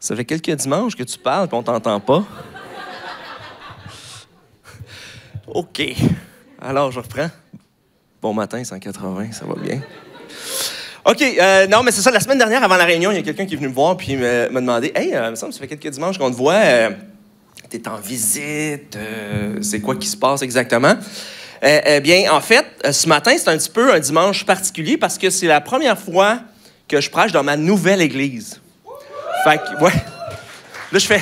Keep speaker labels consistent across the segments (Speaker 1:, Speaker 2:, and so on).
Speaker 1: Ça fait quelques dimanches que tu parles et on t'entend pas. OK. Alors, je reprends. Bon matin, 180, ça va bien. OK, non, mais c'est ça. La semaine dernière, avant la réunion, il y a quelqu'un qui est venu me voir puis m'a demandé « Hey, il me semble que ça fait quelques dimanches qu'on te voit. T'es en visite. C'est quoi qui se passe exactement? » Bien, en fait, ce matin, c'est un petit peu un dimanche particulier parce que c'est la première fois que je prêche dans ma nouvelle église. Fait que, ouais. Là, je fais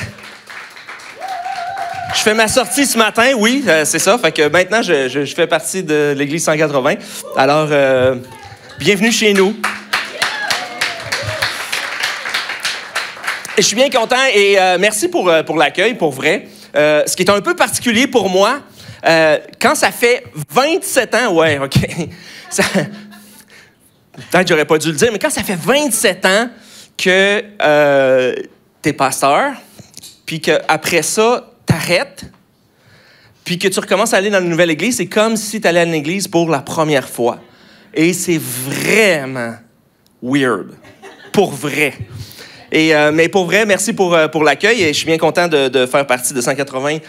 Speaker 1: ma sortie ce matin, oui, c'est ça. Fait que maintenant, je fais partie de l'église 180. Alors, bienvenue chez nous. Et je suis bien content et merci pour l'accueil, pour vrai. Ce qui est un peu particulier pour moi, quand ça fait 27 ans, ouais, OK. Peut-être que j'aurais pas dû le dire, mais quand ça fait 27 ans que t'es pasteur, puis qu'après ça, t'arrêtes, puis que tu recommences à aller dans une nouvelle église, c'est comme si tu allais à une église pour la première fois. Et c'est vraiment weird. Pour vrai. Mais pour vrai, merci pour l'accueil et je suis bien content de faire partie de 180.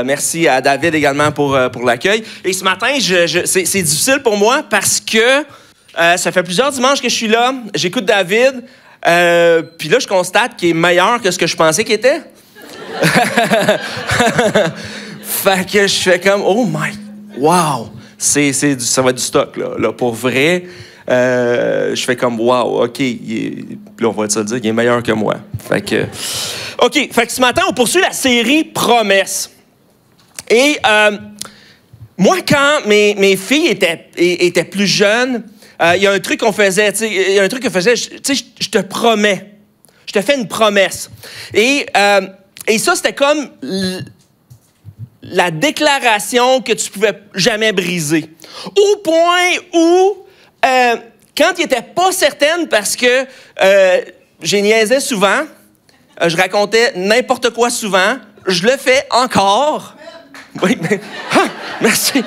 Speaker 1: Merci à David également pour l'accueil. Et ce matin, c'est difficile pour moi parce que ça fait plusieurs dimanches que je suis là. J'écoute David. Puis là, je constate qu'il est meilleur que ce que je pensais qu'il était. Fait que je fais comme, oh my, wow. Ça va être du stock, là pour vrai. Je fais comme, wow, OK. Puis là, on va se le dire, il est meilleur que moi. Fait que, OK. Fait que ce matin, on poursuit la série Promesses. Et moi, quand mes filles étaient plus jeunes, il y a un truc qu'on faisait, tu sais, je te promets. Je te fais une promesse. Et ça, c'était comme la déclaration que tu pouvais jamais briser. Au point où, quand il n'était pas certaine, parce que j'ai niaisé souvent, je racontais n'importe quoi souvent, je le fais encore. Oui, mais... Ah, merci.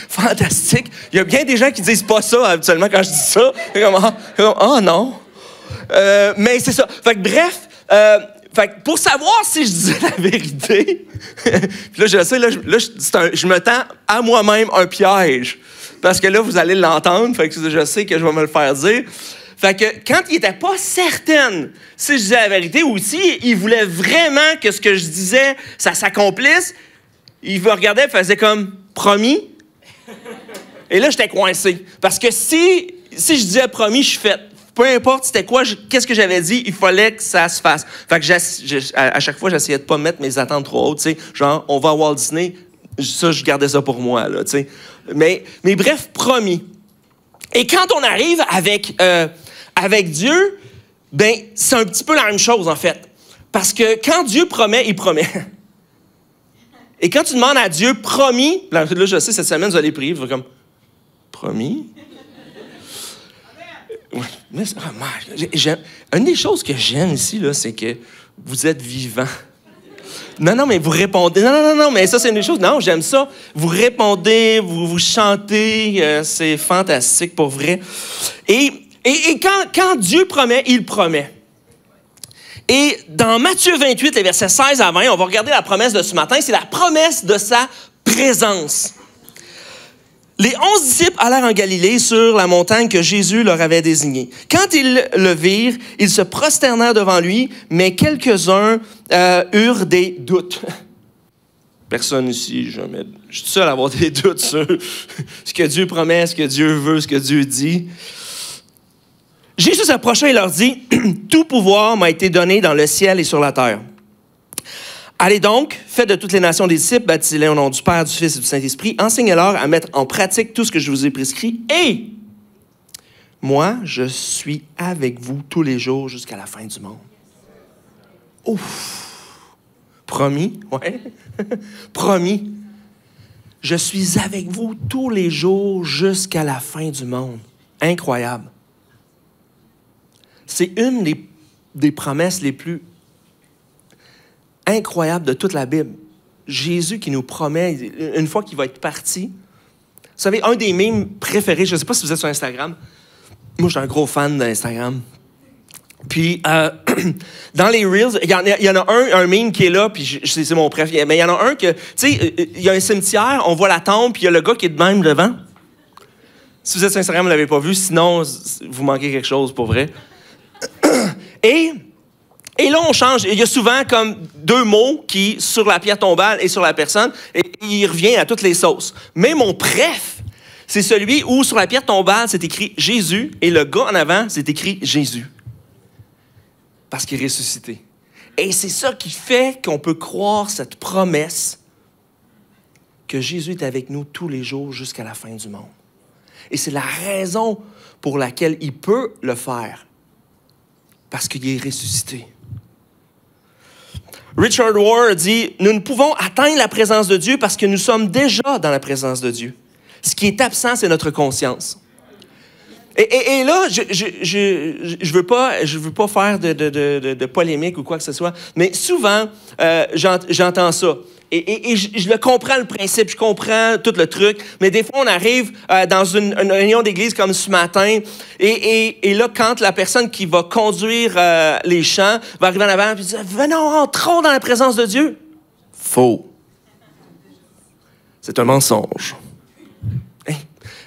Speaker 1: Fantastique. Il y a bien des gens qui disent pas ça habituellement quand je dis ça. Oh non. Mais c'est ça. Fait que bref, pour savoir si je disais la vérité, puis là, je sais, je me tends à moi-même un piège. Parce que là, vous allez l'entendre. Fait que je sais que je vais me le faire dire. Fait que quand il n'était pas certaine si je disais la vérité ou si il voulait vraiment que ce que je disais, ça s'accomplisse, il me regardait et faisait comme « promis ». Et là, j'étais coincé. Parce que si je disais « promis », je suis fait. Peu importe c'était quoi, qu'est-ce que j'avais dit, il fallait que ça se fasse. Fait que à chaque fois, j'essayais de pas mettre mes attentes trop hautes. T'sais. Genre, on va à Walt Disney, ça, je gardais ça pour moi. Là, t'sais. Mais bref, promis. Et quand on arrive avec Dieu, ben c'est un petit peu la même chose, en fait. Parce que quand Dieu promet, il promet. Et quand tu demandes à Dieu promis, là, je sais, cette semaine, vous allez prier, vous allez comme, promis? Mais, une des choses que j'aime ici, là, c'est que vous êtes vivant. Non, mais vous répondez. Non, mais ça, c'est une des choses. Non, j'aime ça. Vous répondez, vous chantez. C'est fantastique, pour vrai. Et quand Dieu promet, il promet. Et dans Matthieu 28, les versets 16 à 20, on va regarder la promesse de ce matin. C'est la promesse de sa présence. Les 11 disciples allèrent en Galilée sur la montagne que Jésus leur avait désignée. Quand ils le virent, ils se prosternèrent devant lui, mais quelques-uns eurent des doutes. Personne ici, jamais. Je suis seul à avoir des doutes sur ce que Dieu promet, ce que Dieu veut, ce que Dieu dit. Jésus s'approcha et leur dit, « Tout pouvoir m'a été donné dans le ciel et sur la terre. Allez donc, faites de toutes les nations des disciples, baptisez-les au nom du Père, du Fils et du Saint-Esprit, enseignez-leur à mettre en pratique tout ce que je vous ai prescrit, et moi, je suis avec vous tous les jours jusqu'à la fin du monde. » Ouf! Promis, ouais. Promis. Je suis avec vous tous les jours jusqu'à la fin du monde. Incroyable. C'est une des promesses les plus incroyables de toute la Bible. Jésus qui nous promet, une fois qu'il va être parti. Vous savez, un des mimes préférés, je ne sais pas si vous êtes sur Instagram. Moi, je suis un gros fan d'Instagram. Puis, dans les Reels, il y en a un meme qui est là, puis c'est mon préféré. Mais il y en a un que, tu sais, il y a un cimetière, on voit la tombe, puis il y a le gars qui est de même devant. Si vous êtes sur Instagram, vous ne l'avez pas vu, sinon, vous manquez quelque chose pour vrai. Et là, on change. Il y a souvent comme 2 mots qui, sur la pierre tombale et sur la personne, et il revient à toutes les sauces. Mais mon préf, c'est celui où, sur la pierre tombale, c'est écrit Jésus, et le gars en avant, c'est écrit Jésus. Parce qu'il est ressuscité. Et c'est ça qui fait qu'on peut croire cette promesse que Jésus est avec nous tous les jours jusqu'à la fin du monde. Et c'est la raison pour laquelle il peut le faire. Parce qu'il est ressuscité. Richard Rohr dit « Nous ne pouvons atteindre la présence de Dieu parce que nous sommes déjà dans la présence de Dieu. Ce qui est absent, c'est notre conscience. » Et là, je veux pas faire de polémique ou quoi que ce soit, mais souvent, j'entends ça. Et je le comprends, le principe, je comprends tout le truc, mais des fois, on arrive dans une réunion d'église comme ce matin, et là, quand la personne qui va conduire les chants va arriver en avant et dire « Venons, entrons dans la présence de Dieu. » Faux. C'est un mensonge.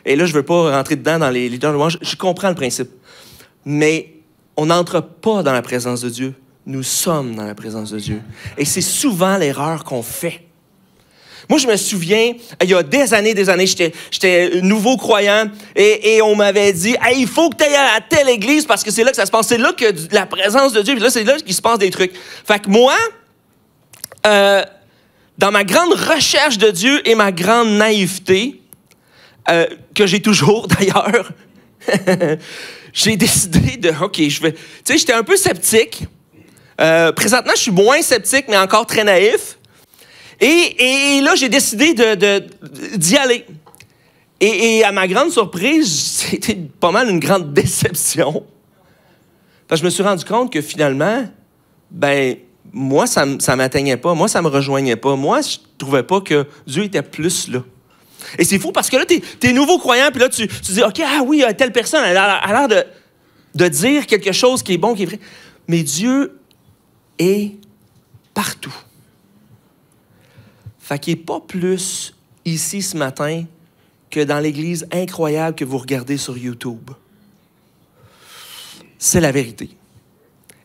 Speaker 1: Et là, je ne veux pas rentrer dedans dans les leaders de louange. Je comprends le principe. Mais on n'entre pas dans la présence de Dieu. Nous sommes dans la présence de Dieu. Et c'est souvent l'erreur qu'on fait. Moi, je me souviens, il y a des années, j'étais nouveau croyant et on m'avait dit hey, « il faut que tu ailles à telle église parce que c'est là que ça se passe. C'est là que la présence de Dieu, puis là, c'est là qu'il se passe des trucs. » Fait que moi, dans ma grande recherche de Dieu et ma grande naïveté, que j'ai toujours, d'ailleurs, j'ai décidé de, OK, je vais... Tu sais, j'étais un peu sceptique. Présentement, je suis moins sceptique, mais encore très naïf. Et là, j'ai décidé d'y aller. Et à ma grande surprise, c'était pas mal une grande déception. Parce que je me suis rendu compte que finalement, ben moi, ça m'atteignait pas. Moi, ça me rejoignait pas. Moi, je trouvais pas que Dieu était plus là. Et c'est fou parce que là, t'es nouveau croyant, puis là, tu dis, OK, ah oui, telle personne, elle a l'air de dire quelque chose qui est bon, qui est vrai. Mais Dieu est partout. Fait qu'il n'est pas plus ici ce matin que dans l'église incroyable que vous regardez sur YouTube. C'est la vérité.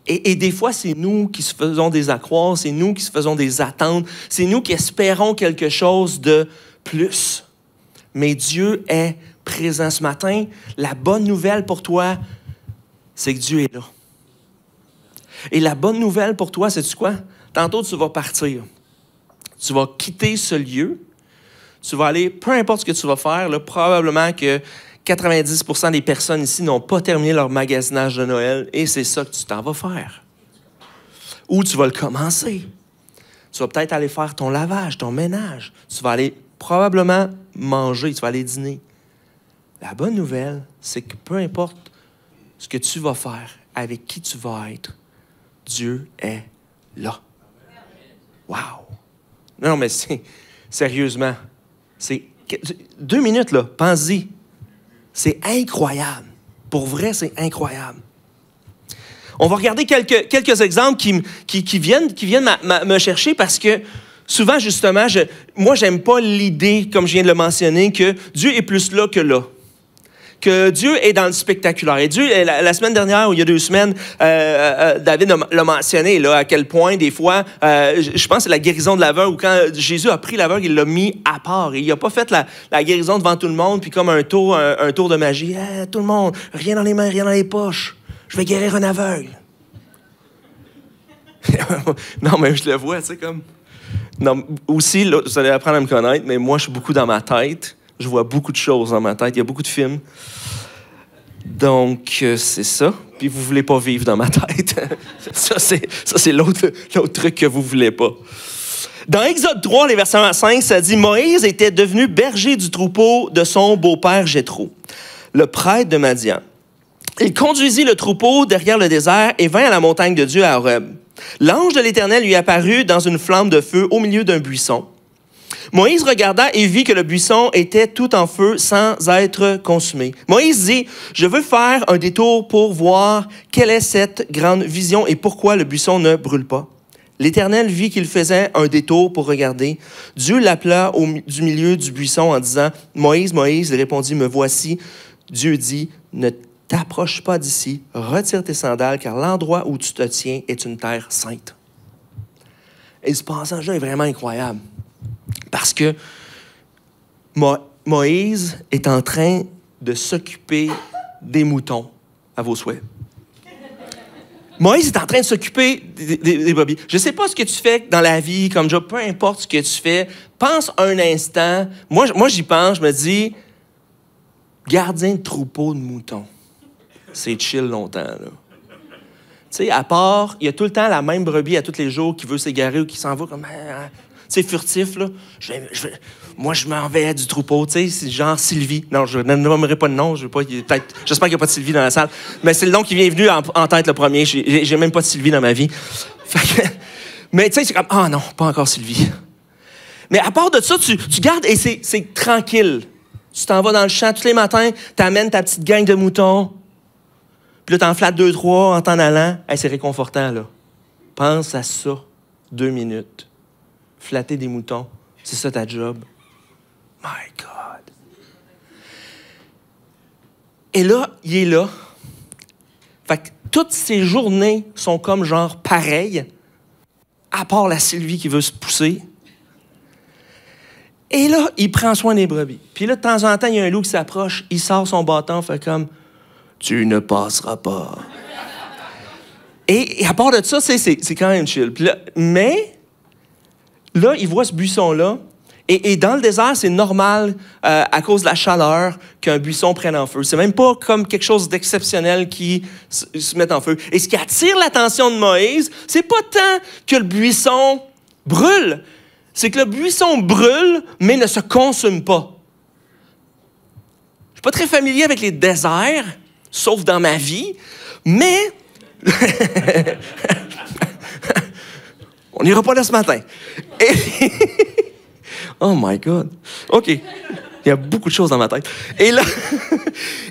Speaker 1: Et des fois, c'est nous qui se faisons des accroires, c'est nous qui se faisons des attentes, c'est nous qui espérons quelque chose de plus. Mais Dieu est présent ce matin. La bonne nouvelle pour toi, c'est que Dieu est là. Et la bonne nouvelle pour toi, c'est quoi? Tantôt, tu vas partir. Tu vas quitter ce lieu. Tu vas aller, peu importe ce que tu vas faire, là, probablement que 90% des personnes ici n'ont pas terminé leur magasinage de Noël et c'est ça que tu t'en vas faire. Ou tu vas le commencer. Tu vas peut-être aller faire ton lavage, ton ménage. Tu vas aller probablement manger, tu vas aller dîner. La bonne nouvelle, c'est que peu importe ce que tu vas faire, avec qui tu vas être, Dieu est là. Wow! Non, mais sérieusement, c'est 2 minutes, là, pense-y. C'est incroyable. Pour vrai, c'est incroyable. On va regarder quelques exemples qui viennent me chercher parce que souvent, justement, moi, j'aime pas l'idée, comme je viens de le mentionner, que Dieu est plus là que là. Que Dieu est dans le spectaculaire. Et Dieu, la semaine dernière, ou il y a 2 semaines, David l'a mentionné, là, à quel point, des fois, je pense que c'est la guérison de l'aveugle, où quand Jésus a pris l'aveugle, il l'a mis à part. Et il n'a pas fait la guérison devant tout le monde, puis comme un tour de magie. Hey, tout le monde, rien dans les mains, rien dans les poches. Je vais guérir un aveugle. Non, mais je le vois, tu sais, comme... Non, aussi, là, vous allez apprendre à me connaître, mais moi, je suis beaucoup dans ma tête. Je vois beaucoup de choses dans ma tête. Il y a beaucoup de films. Donc, c'est ça. Puis, vous ne voulez pas vivre dans ma tête. Ça, c'est l'autre truc que vous ne voulez pas. Dans Exode 3, les versets 1 à 5, ça dit « Moïse était devenu berger du troupeau de son beau-père Jéthro, le prêtre de Madian. Il conduisit le troupeau derrière le désert et vint à la montagne de Dieu à Horeb. L'ange de l'Éternel lui apparut dans une flamme de feu au milieu d'un buisson. Moïse regarda et vit que le buisson était tout en feu sans être consumé. Moïse dit, je veux faire un détour pour voir quelle est cette grande vision et pourquoi le buisson ne brûle pas. L'Éternel vit qu'il faisait un détour pour regarder. Dieu l'appela du milieu du buisson en disant, Moïse, Moïse, il répondit, me voici. Dieu dit, ne t'approche pas d'ici, retire tes sandales, car l'endroit où tu te tiens est une terre sainte. Et ce passage-là est vraiment incroyable. Parce que Moïse est en train de s'occuper des moutons, à vos souhaits. Moïse est en train de s'occuper des brebis. Je ne sais pas ce que tu fais dans la vie, comme job, peu importe ce que tu fais, pense un instant. Moi j'y pense, je me dis, gardien de troupeau de moutons. C'est chill longtemps, là. Tu sais, à part, il y a tout le temps la même brebis à tous les jours qui veut s'égarer ou qui s'en va comme... Tu sais, furtif, là. Moi, je m'en vais du troupeau, tu sais, c'est genre Sylvie. Non, je ne nommerai pas de nom, j'espère qu'il n'y a pas de Sylvie dans la salle. Mais c'est le nom qui vient venu en tête le premier. J'ai même pas de Sylvie dans ma vie. Mais tu sais, c'est comme, ah non, pas encore Sylvie. Mais à part de ça, tu gardes et c'est tranquille. Tu t'en vas dans le champ tous les matins, tu amènes ta petite gang de moutons, puis là, t'en flattes 2-3 en t'en allant. Hey, c'est réconfortant, là. Pense à ça 2 minutes. Flatter des moutons, c'est ça ta job. My God. Et là, il est là. Fait que toutes ces journées sont comme genre pareilles, à part la Sylvie qui veut se pousser. Et là, il prend soin des brebis. Puis là, de temps en temps, il y a un loup qui s'approche, il sort son bâton, fait comme « Tu ne passeras pas. » Et à part de ça, c'est quand même chill. Puis là, mais là, il voit ce buisson-là. Et dans le désert, c'est normal, à cause de la chaleur, qu'un buisson prenne en feu. C'est même pas comme quelque chose d'exceptionnel qui se met en feu. Et ce qui attire l'attention de Moïse, c'est pas tant que le buisson brûle, c'est que le buisson brûle, mais ne se consume pas. Je suis pas très familier avec les déserts, sauf dans ma vie, mais... On n'ira pas là ce matin. Oh my God. OK. Il y a beaucoup de choses dans ma tête. Et là,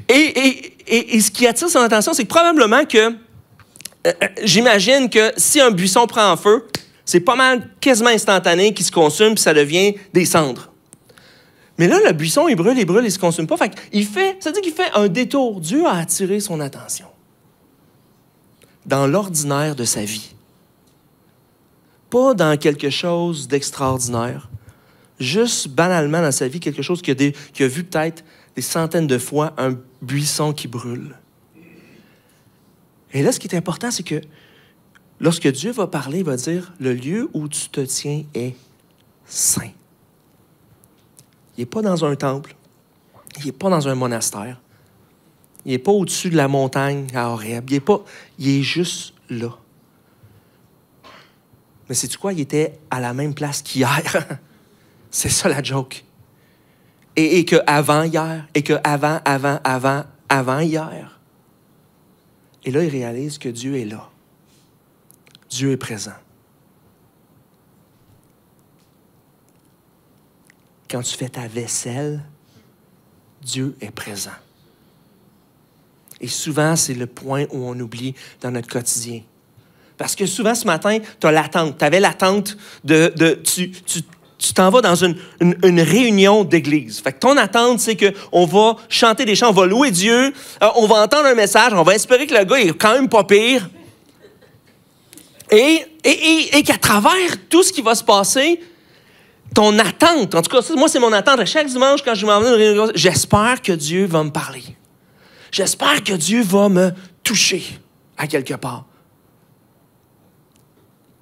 Speaker 1: et ce qui attire son attention, c'est que probablement que, j'imagine que si un buisson prend en feu, c'est pas mal quasiment instantané qu'il se consume, puis ça devient des cendres. Mais là, le buisson, il se consume pas. Fait qu'il fait, ça veut dire qu'il fait un détour. Dieu a attiré son attention dans l'ordinaire de sa vie. Pas dans quelque chose d'extraordinaire. Juste banalement dans sa vie, quelque chose qu'il a vu peut-être des centaines de fois, un buisson qui brûle. Et là, ce qui est important, c'est que lorsque Dieu va parler, il va dire, le lieu où tu te tiens est saint. Il n'est pas dans un temple. Il n'est pas dans un monastère. Il n'est pas au-dessus de la montagne à Horeb. Il est juste là. Mais sais-tu quoi? Il était à la même place qu'hier. C'est ça la joke. Et que avant hier, et que avant hier. Et là, il réalise que Dieu est là. Dieu est présent. Quand tu fais ta vaisselle, Dieu est présent. Et souvent, c'est le point où on oublie dans notre quotidien. Parce que souvent, ce matin, tu as l'attente. Tu avais l'attente tu t'en vas dans une réunion d'église. Fait que ton attente, c'est qu'on va chanter des chants, on va louer Dieu, on va entendre un message, on va espérer que le gars est quand même pas pire. Et qu'à travers tout ce qui va se passer, ton attente, en tout cas, moi, c'est mon attente. À chaque dimanche, quand je m'en vais dans une réunion, j'espère que Dieu va me parler. J'espère que Dieu va me toucher à quelque part.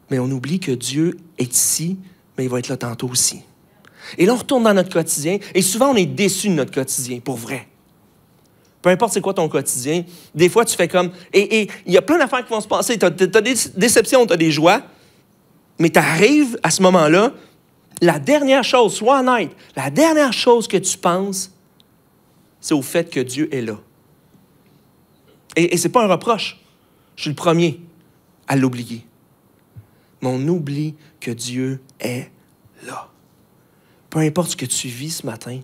Speaker 1: Mais on oublie que Dieu est ici, mais il va être là tantôt aussi. Et là, on retourne dans notre quotidien, et souvent, on est déçu de notre quotidien, pour vrai. Peu importe c'est quoi ton quotidien, des fois, tu fais comme... Et il y a plein d'affaires qui vont se passer. Tu as des déceptions, tu as des joies, mais tu arrives à ce moment-là, la dernière chose, sois honnête, la dernière chose que tu penses, c'est au fait que Dieu est là. Et ce n'est pas un reproche. Je suis le premier à l'oublier. Mais on oublie que Dieu est là. peu importe ce que tu vis ce matin,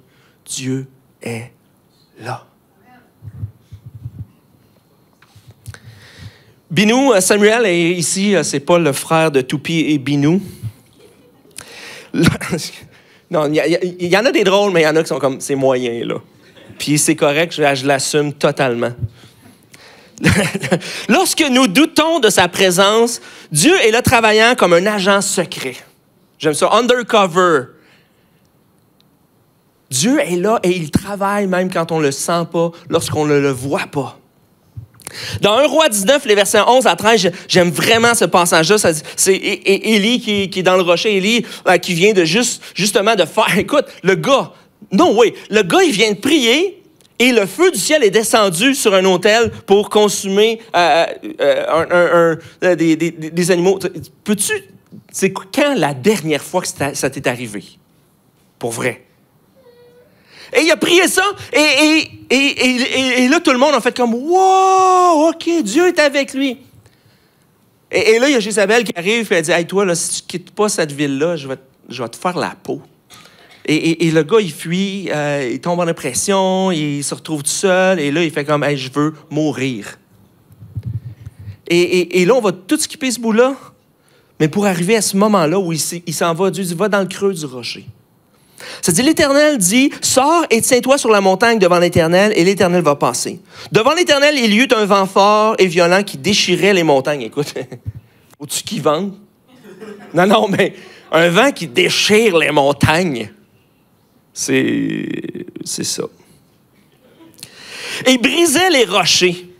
Speaker 1: Dieu est là. Binou, Samuel est ici, c'est pas le frère de Toupi et Binou. Non, il y en a des drôles, mais il y en a qui sont comme, c'est moyen, là. Puis c'est correct, je l'assume totalement. Lorsque nous doutons de sa présence, Dieu est là travaillant comme un agent secret. J'aime ça, undercover. Dieu est là et il travaille même quand on ne le sent pas, lorsqu'on ne le voit pas. Dans 1 Roi 19, les versets 11 à 13, j'aime vraiment ce passage-là. C'est Élie qui est dans le rocher, Élie qui vient de justement de faire... Écoute, le gars, il vient de prier et le feu du ciel est descendu sur un autel pour consumer des animaux. C'est quand la dernière fois que ça t'est arrivé? Pour vrai. Et il a prié ça, et là, tout le monde a fait comme « Wow! OK, Dieu est avec lui. » Et là, il y a Jézabel qui arrive et elle dit « Hey, toi, là, si tu ne quittes pas cette ville-là, je vais te faire la peau. » Et le gars, il fuit, il tombe en dépression, il se retrouve tout seul, et là, il fait comme « Hey, je veux mourir. » Et là, on va tout skipper ce bout-là, mais pour arriver à ce moment-là où il s'en va, Dieu dit « Va dans le creux du rocher. » Ça dit, l'Éternel dit, « Sors et tiens-toi sur la montagne devant l'Éternel, et l'Éternel va passer. » Devant l'Éternel, il y eut un vent fort et violent qui déchirait les montagnes. Écoute, faut-tu qu'ils vendent? Non, mais un vent qui déchire les montagnes, c'est ça. Et brisait les rochers.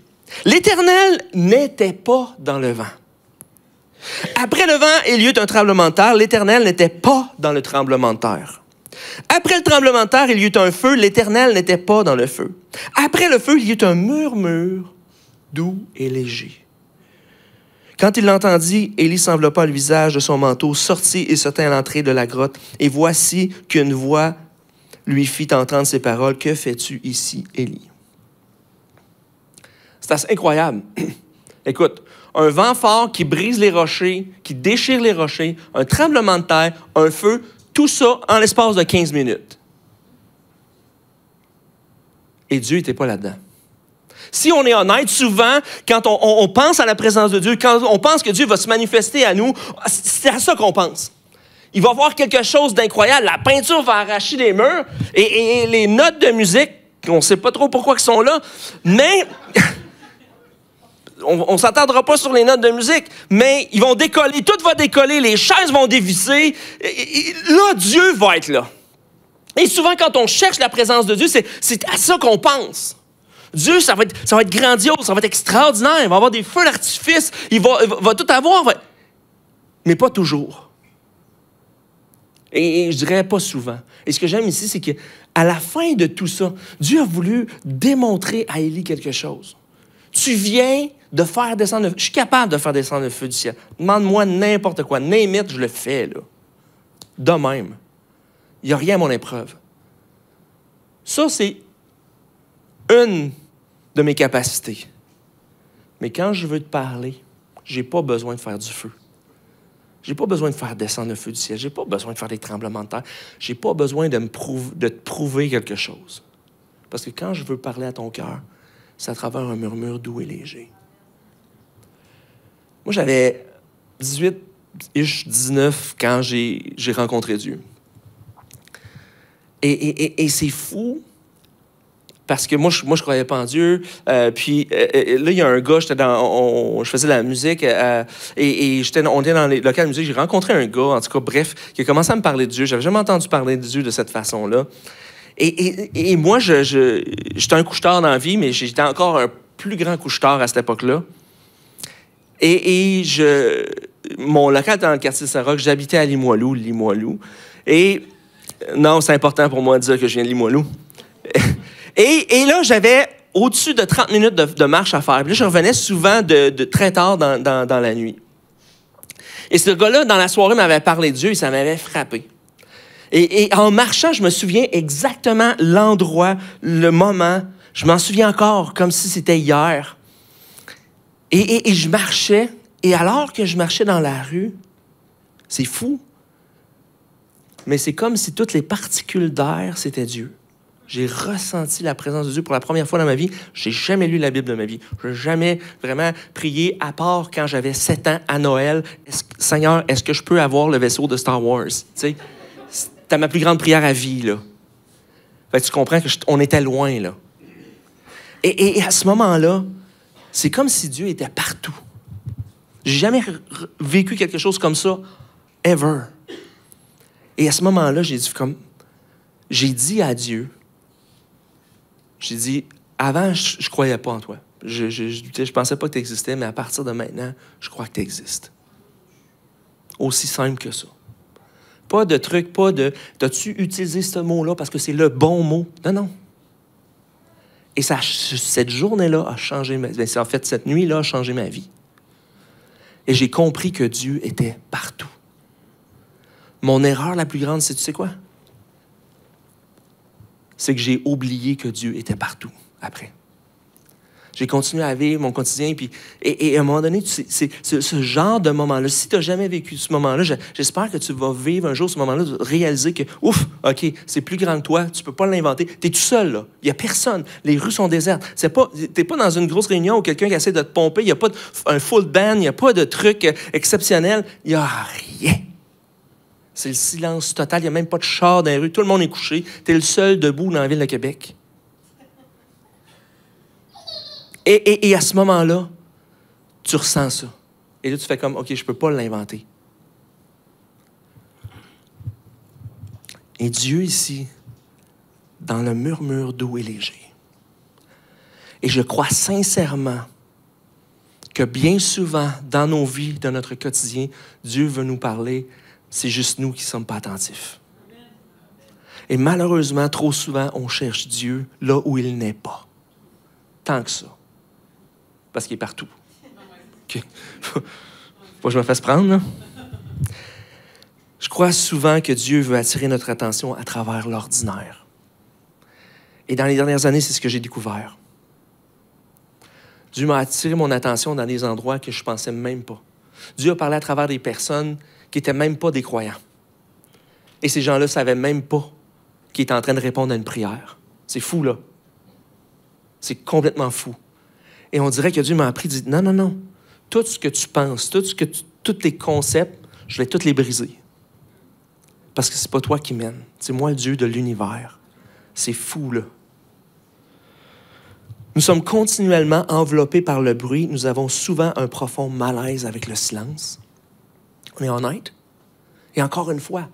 Speaker 1: L'Éternel n'était pas dans le vent. Après le vent, il y eut un tremblement de terre. L'Éternel n'était pas dans le tremblement de terre. Après le tremblement de terre, il y eut un feu. L'Éternel n'était pas dans le feu. Après le feu, il y eut un murmure doux et léger. Quand il l'entendit, Élie s'enveloppa le visage de son manteau, sortit et se tint à l'entrée de la grotte. Et voici qu'une voix lui fit entendre ces paroles. « Que fais-tu ici, Élie? » C'est assez incroyable. Écoute, un vent fort qui brise les rochers, qui déchire les rochers, un tremblement de terre, un feu, tout ça en l'espace de 15 minutes. Et Dieu n'était pas là-dedans. Si on est honnête, souvent, quand on pense à la présence de Dieu, quand on pense que Dieu va se manifester à nous, c'est à ça qu'on pense. Il va y avoir quelque chose d'incroyable. La peinture va arracher les murs et les notes de musique, on ne sait pas trop pourquoi elles sont là, mais... On ne s'attardera pas sur les notes de musique, mais ils vont décoller, tout va décoller, les chaises vont dévisser. Et là, Dieu va être là. Et souvent, quand on cherche la présence de Dieu, c'est à ça qu'on pense. Dieu, ça va être grandiose, ça va être extraordinaire, il va y avoir des feux d'artifice, il va tout avoir, mais pas toujours. Et je dirais pas souvent. Et ce que j'aime ici, c'est qu'à la fin de tout ça, Dieu a voulu démontrer à Élie quelque chose. Tu viens de faire descendre... Je suis capable de faire descendre le feu du ciel. Demande-moi n'importe quoi. Name it, je le fais, là. De même. Il n'y a rien à mon épreuve. Ça, c'est une de mes capacités. Mais quand je veux te parler, je n'ai pas besoin de faire du feu. Je n'ai pas besoin de faire descendre le feu du ciel. Je n'ai pas besoin de faire des tremblements de terre. Je n'ai pas besoin de te prouver quelque chose. Parce que quand je veux parler à ton cœur, c'est à travers un murmure doux et léger. Moi, j'avais 19 quand j'ai rencontré Dieu. Et c'est fou, parce que moi, je croyais pas en Dieu. Puis là, il y a un gars, je faisais de la musique, et on était dans les locales de musique. J'ai rencontré un gars, en tout cas, bref, qui a commencé à me parler de Dieu. J'avais jamais entendu parler de Dieu de cette façon-là. Et moi, j'étais un couche-tard dans la vie, mais j'étais encore un plus grand couche-tard à cette époque-là. Mon local était dans le quartier de Saint-Roch. J'habitais à Limoilou. Et non, c'est important pour moi de dire que je viens de Limoilou. Et là, j'avais au-dessus de 30 minutes de marche à faire. Puis là, je revenais souvent de très tard dans la nuit. Et ce gars-là, dans la soirée, m'avait parlé de Dieu et ça m'avait frappé. Et en marchant, je me souviens exactement l'endroit, le moment. Je m'en souviens encore, comme si c'était hier. Et je marchais. Et alors que je marchais dans la rue, c'est fou.
Speaker 2: mais c'est comme si toutes les particules d'air, c'était Dieu. J'ai ressenti la présence de Dieu pour la première fois dans ma vie. Je n'ai jamais lu la Bible de ma vie. Je n'ai jamais vraiment prié, à part quand j'avais 7 ans à Noël. Seigneur, est-ce que je peux avoir le vaisseau de Star Wars? Tu sais, c'était ma plus grande prière à vie, là. Fait que tu comprends qu'on était loin, là. Et à ce moment-là, c'est comme si Dieu était partout. J'ai jamais vécu quelque chose comme ça, ever. Et à ce moment-là, j'ai dit à Dieu, j'ai dit, avant, je ne croyais pas en toi. Je pensais pas que tu existais, mais à partir de maintenant, je crois que tu existes. Aussi simple que ça. Pas de truc, pas de « t'as-tu utilisé ce mot-là parce que c'est le bon mot? » Non, non. Et cette journée-là a changé ma vie. En fait, cette nuit-là a changé ma vie. Et j'ai compris que Dieu était partout. Mon erreur la plus grande, c'est, tu sais quoi? C'est que j'ai oublié que Dieu était partout après. J'ai continué à vivre mon quotidien. Et à un moment donné, c'est ce genre de moment-là. Si tu n'as jamais vécu ce moment-là, j'espère que tu vas vivre un jour ce moment-là, de réaliser que, ouf, OK, c'est plus grand que toi, tu ne peux pas l'inventer. Tu es tout seul, là. Il n'y a personne. Les rues sont désertes. Tu n'es pas dans une grosse réunion où quelqu'un qui essaie de te pomper. Il n'y a pas un full band, il n'y a pas de truc exceptionnel. Il n'y a rien. C'est le silence total. Il n'y a même pas de char dans les rues. Tout le monde est couché. Tu es le seul debout dans la ville de Québec. Et à ce moment-là, tu ressens ça. Et là, tu fais comme, OK, je ne peux pas l'inventer. Et Dieu ici, dans le murmure doux et léger. Et je crois sincèrement que bien souvent, dans nos vies, dans notre quotidien, Dieu veut nous parler, c'est juste nous qui ne sommes pas attentifs. Et malheureusement, trop souvent, on cherche Dieu là où il n'est pas. Tant que ça. Parce qu'il est partout. Okay. Faut pas que je me fasse prendre, là. Je crois souvent que Dieu veut attirer notre attention à travers l'ordinaire. Et dans les dernières années, c'est ce que j'ai découvert. Dieu m'a attiré mon attention dans des endroits que je ne pensais même pas. Dieu a parlé à travers des personnes qui n'étaient même pas des croyants. Et ces gens-là ne savaient même pas qu'ils étaient en train de répondre à une prière. C'est fou, là. C'est complètement fou. Et on dirait que Dieu m'a appris, dit, non, non, non. Tout ce que tu penses, tous tes concepts, je vais tous les briser. Parce que c'est pas toi qui mène. C'est moi le Dieu de l'univers. C'est fou, là. Nous sommes continuellement enveloppés par le bruit. Nous avons souvent un profond malaise avec le silence. On est honnête. Et encore une fois,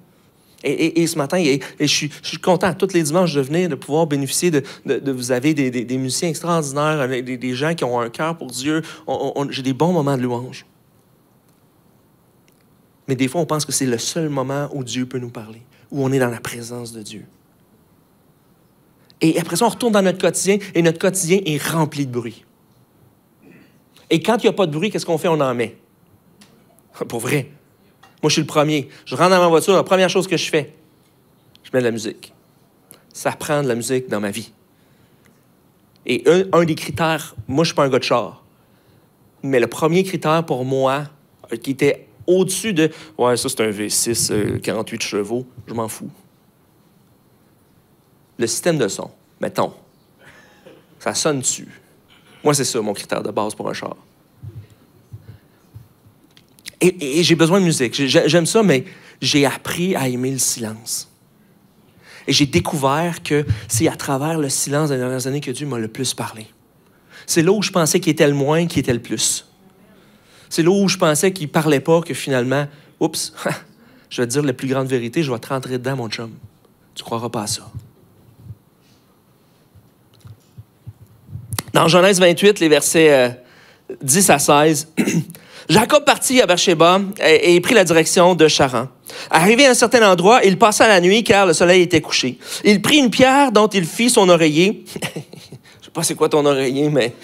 Speaker 2: et ce matin, je suis content, tous les dimanches, de venir, de pouvoir bénéficier de vous avez des musiciens extraordinaires, des gens qui ont un cœur pour Dieu. J'ai des bons moments de louange. Mais des fois, on pense que c'est le seul moment où Dieu peut nous parler, où on est dans la présence de Dieu. Et après ça, on retourne dans notre quotidien, et notre quotidien est rempli de bruit. Et quand il n'y a pas de bruit, qu'est-ce qu'on fait? On en met. Pour vrai. Moi, je suis le premier. Je rentre dans ma voiture, la première chose que je fais, je mets de la musique. Ça prend de la musique dans ma vie. Et un des critères, moi, je ne suis pas un gars de char, mais le premier critère pour moi, qui était au-dessus de « Ouais, ça, c'est un V6, 48 chevaux. » Je m'en fous. Le système de son, mettons, ça sonne dessus. Moi, c'est ça, mon critère de base pour un char. Et j'ai besoin de musique. J'aime ça, mais j'ai appris à aimer le silence. Et j'ai découvert que c'est à travers le silence des dernières années que Dieu m'a le plus parlé. C'est là où je pensais qu'il était le moins, qui était le plus. C'est là où je pensais qu'il ne parlait pas, que finalement, oups, je vais te dire la plus grande vérité, je vais te rentrer dedans, mon chum. Tu ne croiras pas à ça. Dans Genèse 28, les versets 10 à 16, Jacob partit à Beersheba et prit la direction de Charan. Arrivé à un certain endroit, il passa la nuit car le soleil était couché. Il prit une pierre dont il fit son oreiller. Je sais pas c'est quoi ton oreiller, mais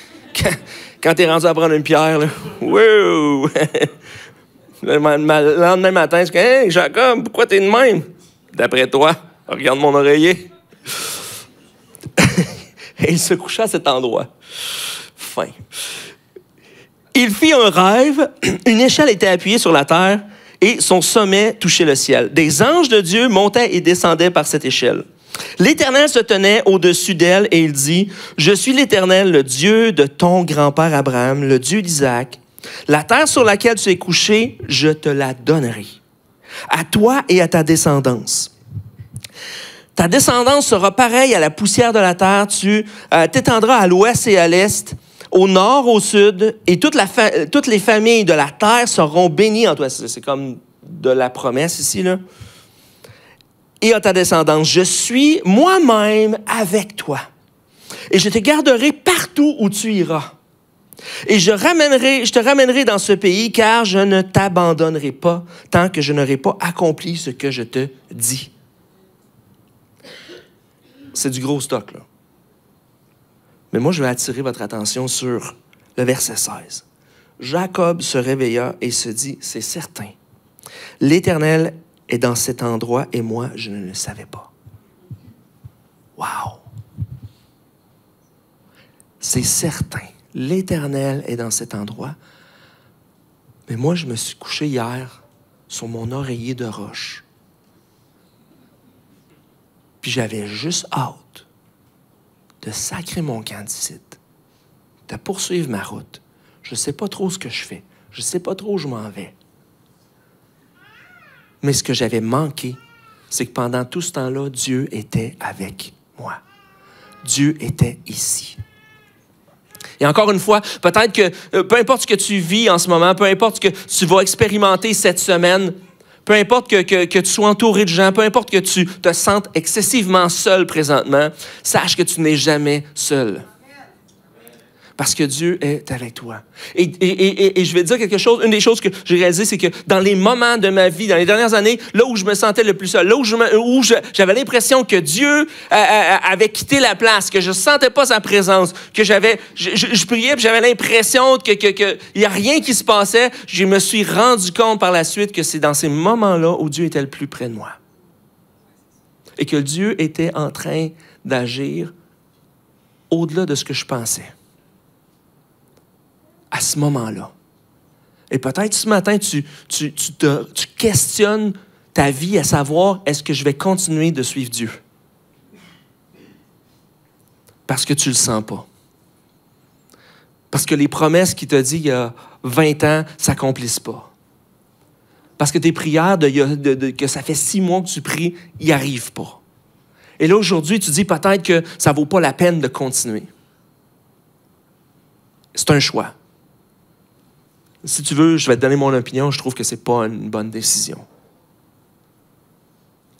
Speaker 2: quand tu es rendu à prendre une pierre, là, wow! Le lendemain matin, je dis « Hey, Jacob, pourquoi t'es de même? » D'après toi, regarde mon oreiller. Et il se coucha à cet endroit. Fin. Il fit un rêve. Une échelle était appuyée sur la terre.
Speaker 1: et son sommet touchait le ciel. Des anges de Dieu montaient et descendaient par cette échelle. L'Éternel se tenait au-dessus d'elle et il dit, « Je suis l'Éternel, le Dieu de ton grand-père Abraham, le Dieu d'Isaac. La terre sur laquelle tu es couché, je te la donnerai, à toi et à ta descendance. Ta descendance sera pareille à la poussière de la terre. Tu t'étendras à l'ouest et à l'est, au nord, au sud, et toutes les familles de la terre seront bénies en toi. » C'est comme de la promesse ici, là. « Et à ta descendance, je suis moi-même avec toi, et je te garderai partout où tu iras. Et je te ramènerai dans ce pays, car je ne t'abandonnerai pas tant que je n'aurai pas accompli ce que je te dis. » C'est du gros stock, là. Mais moi, je vais attirer votre attention sur le verset 16. Jacob se réveilla et se dit, « C'est certain, l'Éternel est dans cet endroit et moi, je ne le savais pas. » Wow! C'est certain, l'Éternel est dans cet endroit, mais moi, je me suis couché hier sur mon oreiller de roche. Puis j'avais juste hâte de sacrer mon camp d'ici, de poursuivre ma route. Je ne sais pas trop ce que je fais. Je ne sais pas trop où je m'en vais. Mais ce que j'avais manqué, c'est que pendant tout ce temps-là, Dieu était avec moi. Dieu était ici. Et encore une fois, peut-être que peu importe ce que tu vis en ce moment, peu importe ce que tu vas expérimenter cette semaine, peu importe que tu sois entouré de gens, peu importe que tu te sentes excessivement seul présentement, sache que tu n'es jamais seul. Parce que Dieu est avec toi. Et je vais te dire quelque chose, une des choses que j'ai réalisées, c'est que dans les moments de ma vie, dans les dernières années, là où je me sentais le plus seul, là où j'avais l'impression que Dieu avait quitté la place, que je ne sentais pas sa présence, que je priais et j'avais l'impression qu'il n'y a rien qui se passait, je me suis rendu compte par la suite que c'est dans ces moments-là où Dieu était le plus près de moi. Et que Dieu était en train d'agir au-delà de ce que je pensais. À ce moment-là. Et peut-être ce matin, tu questionnes ta vie à savoir, est-ce que je vais continuer de suivre Dieu? Parce que tu ne le sens pas. Parce que les promesses qu'il t'a dit il y a 20 ans ne s'accomplissent pas. Parce que tes prières que ça fait 6 mois que tu pries, n'y arrivent pas. Et là, aujourd'hui, tu dis peut-être que ça ne vaut pas la peine de continuer. C'est un choix. Si tu veux, je vais te donner mon opinion, je trouve que ce n'est pas une bonne décision.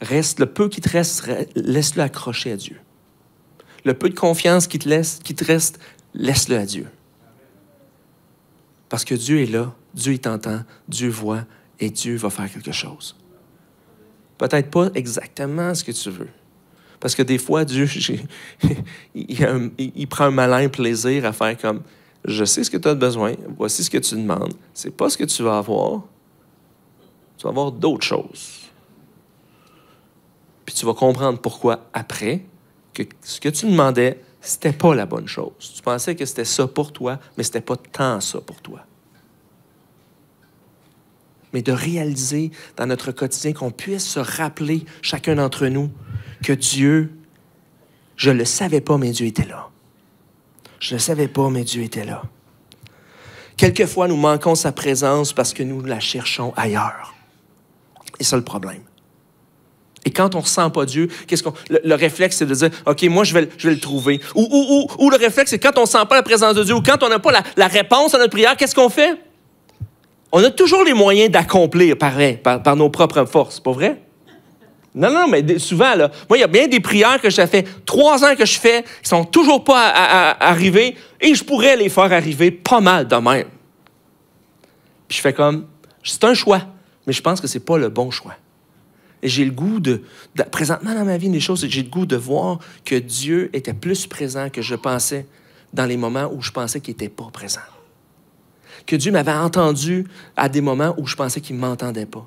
Speaker 1: Le peu qui te reste, laisse-le accrocher à Dieu. Le peu de confiance qui te reste, laisse-le à Dieu. Parce que Dieu est là, Dieu t'entend, Dieu voit et Dieu va faire quelque chose. Peut-être pas exactement ce que tu veux. Parce que des fois, Dieu, il prend un malin plaisir à faire comme... Je sais ce que tu as besoin, voici ce que tu demandes. Ce n'est pas ce que tu vas avoir. Tu vas avoir d'autres choses. Puis tu vas comprendre pourquoi après, que ce que tu demandais, ce n'était pas la bonne chose. Tu pensais que c'était ça pour toi, mais ce n'était pas tant ça pour toi. Mais de réaliser dans notre quotidien qu'on puisse se rappeler, chacun d'entre nous, que Dieu, je ne le savais pas, mais Dieu était là. Je ne le savais pas, mais Dieu était là. Quelquefois, nous manquons sa présence parce que nous la cherchons ailleurs. Et c'est ça le problème. Et quand on ne ressent pas Dieu, le réflexe, c'est de dire, OK, moi, je vais le trouver. Ou le réflexe, c'est quand on ne sent pas la présence de Dieu ou quand on n'a pas la réponse à notre prière, qu'est-ce qu'on fait? On a toujours les moyens d'accomplir, pareil, par nos propres forces, pas vrai? Non, mais souvent, là, moi, il y a bien des prières que ça fait 3 ans que je fais, qui ne sont toujours pas arrivées, et je pourrais les faire arriver pas mal de même. Puis je fais comme, c'est un choix, mais je pense que ce n'est pas le bon choix. Et j'ai le goût présentement dans ma vie, des choses, j'ai le goût de voir que Dieu était plus présent que je pensais dans les moments où je pensais qu'il n'était pas présent. Que Dieu m'avait entendu à des moments où je pensais qu'il ne m'entendait pas.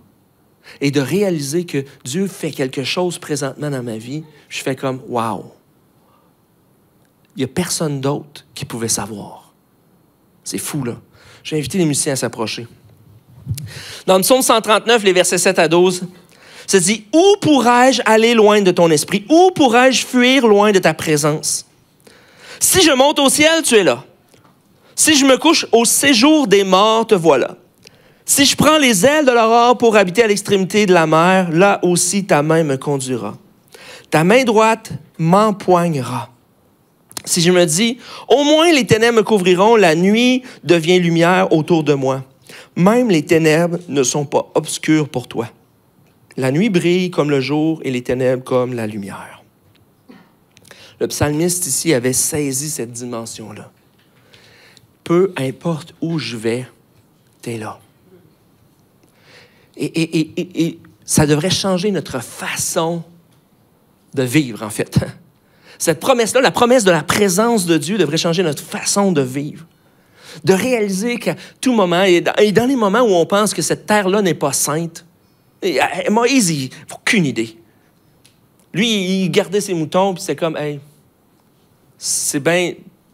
Speaker 1: Et de réaliser que Dieu fait quelque chose présentement dans ma vie, je fais comme « wow ». Il n'y a personne d'autre qui pouvait savoir. C'est fou, là. Je vais inviter les musiciens à s'approcher.
Speaker 2: Dans le psaume 139, les versets 7 à 12, ça dit « Où pourrais-je aller loin de ton esprit? Où pourrais-je fuir loin de ta présence? Si je monte au ciel, tu es là. Si je me couche au séjour des morts, te voilà. Si je prends les ailes de l'aurore pour habiter à l'extrémité de la mer, là aussi ta main me conduira. Ta main droite m'empoignera. Si je me dis, au moins les ténèbres me couvriront, la nuit devient lumière autour de moi. Même les ténèbres ne sont pas obscures pour toi. La nuit brille comme le jour et les ténèbres comme la lumière. » Le psalmiste ici avait saisi cette dimension-là. Peu importe où je vais, t'es là. Et ça devrait changer notre façon de vivre, en fait. Cette promesse-là, la promesse de la présence de Dieu devrait changer notre façon de vivre. De réaliser qu'à tout moment, et dans les moments où on pense que cette terre-là n'est pas sainte, Moïse, il n'a aucune idée. Lui, il gardait ses moutons, puis c'est comme, hey, c'est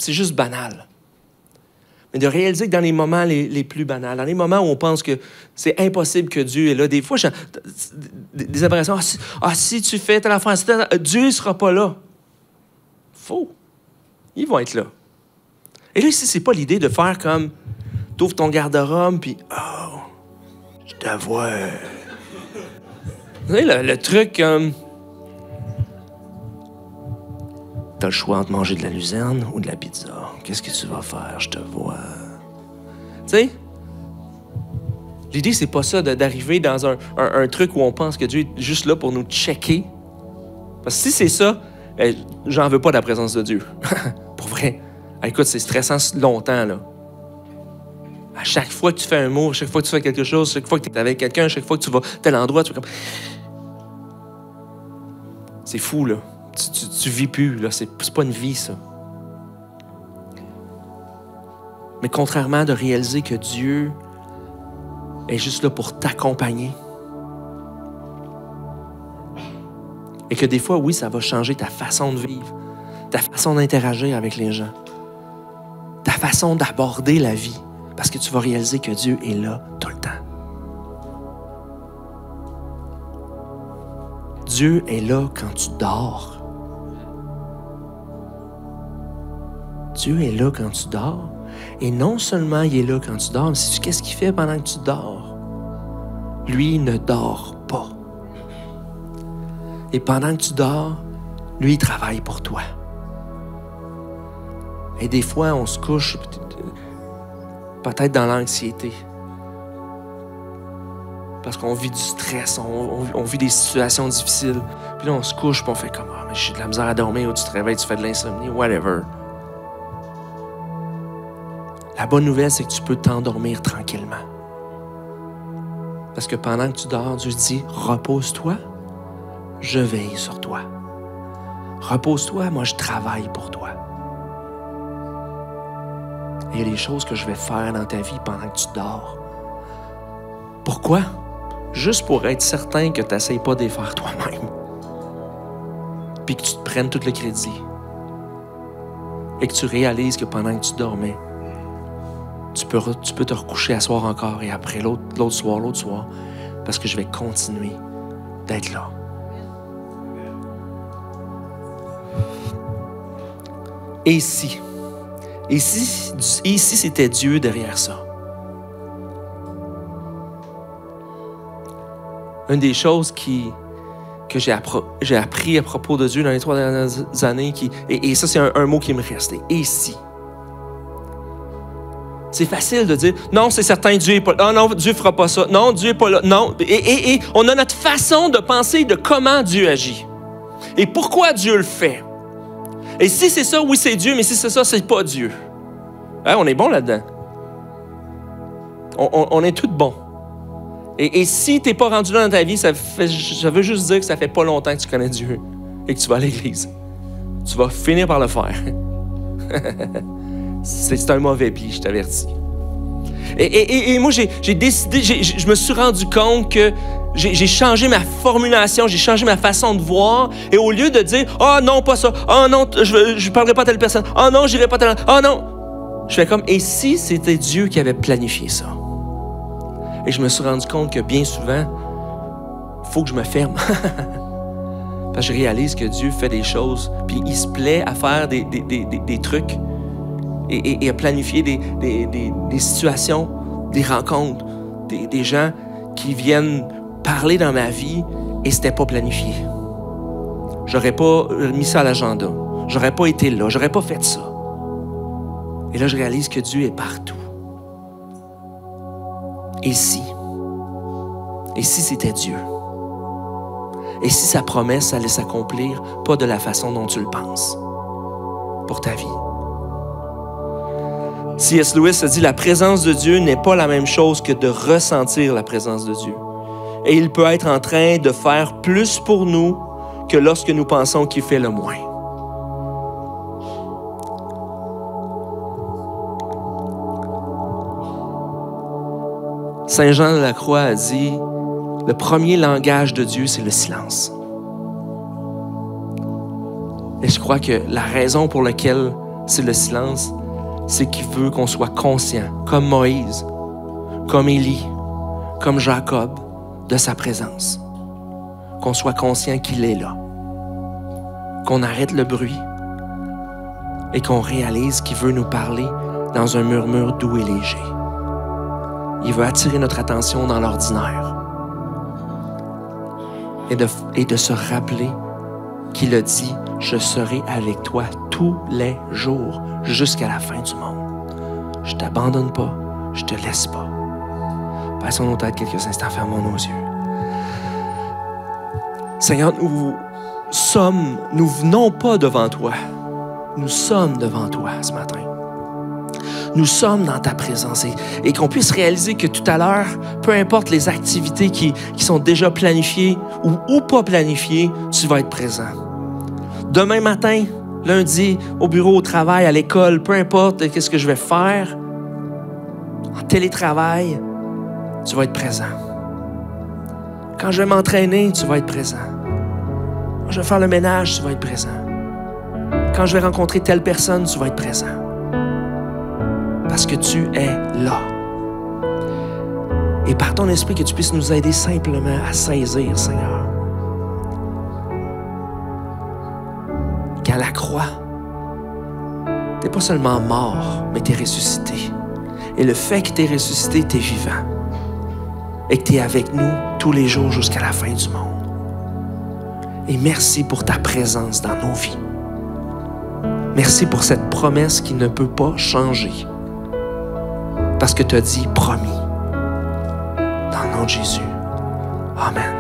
Speaker 2: juste banal. Mais de réaliser que dans les moments les plus banals, dans les moments où on pense que c'est impossible que Dieu est là, des fois, des impressions, si tu fais telle affaire, Dieu ne sera pas là. Faux. Ils vont être là. Et là, ici, c'est pas l'idée de faire comme, t'ouvres ton garde-robe, puis, oh, je te vois. Vous savez, le truc comme, t'as le choix entre manger de la luzerne ou de la pizza. Qu'est-ce que tu vas faire? Je te vois. Tu sais? L'idée, c'est pas ça d'arriver dans un truc où on pense que Dieu est juste là pour nous checker. Parce que si c'est ça, j'en veux pas de la présence de Dieu. Pour vrai. Écoute, c'est stressant longtemps, là. À chaque fois que tu fais un mot, à chaque fois que tu fais quelque chose, à chaque fois que tu es avec quelqu'un, à chaque fois que tu vas à tel endroit, tu fais comme... C'est fou, là. Tu vis plus, là. C'est pas une vie, ça. Mais contrairement de réaliser que Dieu est juste là pour t'accompagner. Et que des fois, oui, ça va changer ta façon de vivre, ta façon d'interagir avec les gens, ta façon d'aborder la vie, parce que tu vas réaliser que Dieu est là tout le temps. Dieu est là quand tu dors. Dieu est là quand tu dors. Et non seulement il est là quand tu dors, mais sais-tu qu'est-ce qu'il fait pendant que tu dors? Lui ne dort pas. Et pendant que tu dors, lui, il travaille pour toi. Et des fois, on se couche peut-être dans l'anxiété. Parce qu'on vit du stress, on vit des situations difficiles. Puis là, on se couche, puis on fait comme « Ah, mais j'ai de la misère à dormir » ou tu te réveilles, tu fais de l'insomnie, whatever. La bonne nouvelle, c'est que tu peux t'endormir tranquillement. Parce que pendant que tu dors, Dieu dit « Repose-toi, je veille sur toi. Repose-toi, moi je travaille pour toi. » Et il y a des choses que je vais faire dans ta vie pendant que tu dors. Pourquoi? Juste pour être certain que tu n'essayes pas de les faire toi-même. Puis que tu te prennes tout le crédit. Et que tu réalises que pendant que tu dormais, tu peux te recoucher à soir encore et après l'autre soir, parce que je vais continuer d'être là. Et si c'était Dieu derrière ça? Une des choses que j'ai appris à propos de Dieu dans les 3 dernières années, et ça c'est un mot qui me reste, et si? C'est facile de dire, non, c'est certain, Dieu n'est pas là. Non, Dieu ne fera pas ça. Non, Dieu n'est pas là. Non. Et on a notre façon de penser de comment Dieu agit. Et pourquoi Dieu le fait. Et si c'est ça, oui, c'est Dieu, mais si c'est ça, c'est pas Dieu. Hein, on est bon là-dedans. On est tous bons. Et si tu n'es pas rendu là dans ta vie, ça veut juste dire que ça fait pas longtemps que tu connais Dieu et que tu vas à l'église. Tu vas finir par le faire. C'est un mauvais pli, je t'avertis. Et moi, j'ai décidé, je me suis rendu compte que j'ai changé ma formulation, j'ai changé ma façon de voir. Et au lieu de dire « Ah non, pas ça. Ah non, je ne parlerai pas à telle personne. Ah non, je n'irai pas à telle... Ah non. » Je fais comme « Et si c'était Dieu qui avait planifié ça? Et je me suis rendu compte que bien souvent, il faut que je me ferme. Parce que je réalise que Dieu fait des choses, puis il se plaît à faire des trucs et à planifier des situations, des rencontres, des gens qui viennent parler dans ma vie et c'était pas planifié. J'aurais pas mis ça à l'agenda. J'aurais pas été là. J'aurais pas fait ça. Et là, je réalise que Dieu est partout. Et si c'était Dieu? Et si sa promesse allait s'accomplir, pas de la façon dont tu le penses, pour ta vie? C.S. Lewis a dit, la présence de Dieu n'est pas la même chose que de ressentir la présence de Dieu. Et il peut être en train de faire plus pour nous que lorsque nous pensons qu'il fait le moins. Saint Jean de la Croix a dit, le premier langage de Dieu, c'est le silence. Et je crois que la raison pour laquelle c'est le silence, c'est qu'il veut qu'on soit conscient, comme Moïse, comme Élie, comme Jacob, de sa présence. Qu'on soit conscient qu'il est là. Qu'on arrête le bruit et qu'on réalise qu'il veut nous parler dans un murmure doux et léger. Il veut attirer notre attention dans l'ordinaire et de se rappeler qu'il a dit « Je serai avec toi tous les jours jusqu'à la fin du monde. Je ne t'abandonne pas, je ne te laisse pas. » Passons nos têtes quelques instants, fermons nos yeux. Seigneur, nous venons pas devant toi. Nous sommes devant toi ce matin. Nous sommes dans ta présence et qu'on puisse réaliser que tout à l'heure, peu importe les activités qui sont déjà planifiées ou pas planifiées, tu vas être présent. Demain matin, lundi, au bureau, au travail, à l'école, peu importe qu'est-ce que je vais faire, en télétravail, tu vas être présent. Quand je vais m'entraîner, tu vas être présent. Quand je vais faire le ménage, tu vas être présent. Quand je vais rencontrer telle personne, tu vas être présent. Parce que tu es là. Et par ton esprit, que tu puisses nous aider simplement à saisir, Seigneur, qu'à la croix, tu n'es pas seulement mort, mais tu es ressuscité. Et le fait que tu es ressuscité, tu es vivant. Et que tu es avec nous tous les jours jusqu'à la fin du monde. Et merci pour ta présence dans nos vies. Merci pour cette promesse qui ne peut pas changer. Parce que tu as dit promis. Dans le nom de Jésus. Amen.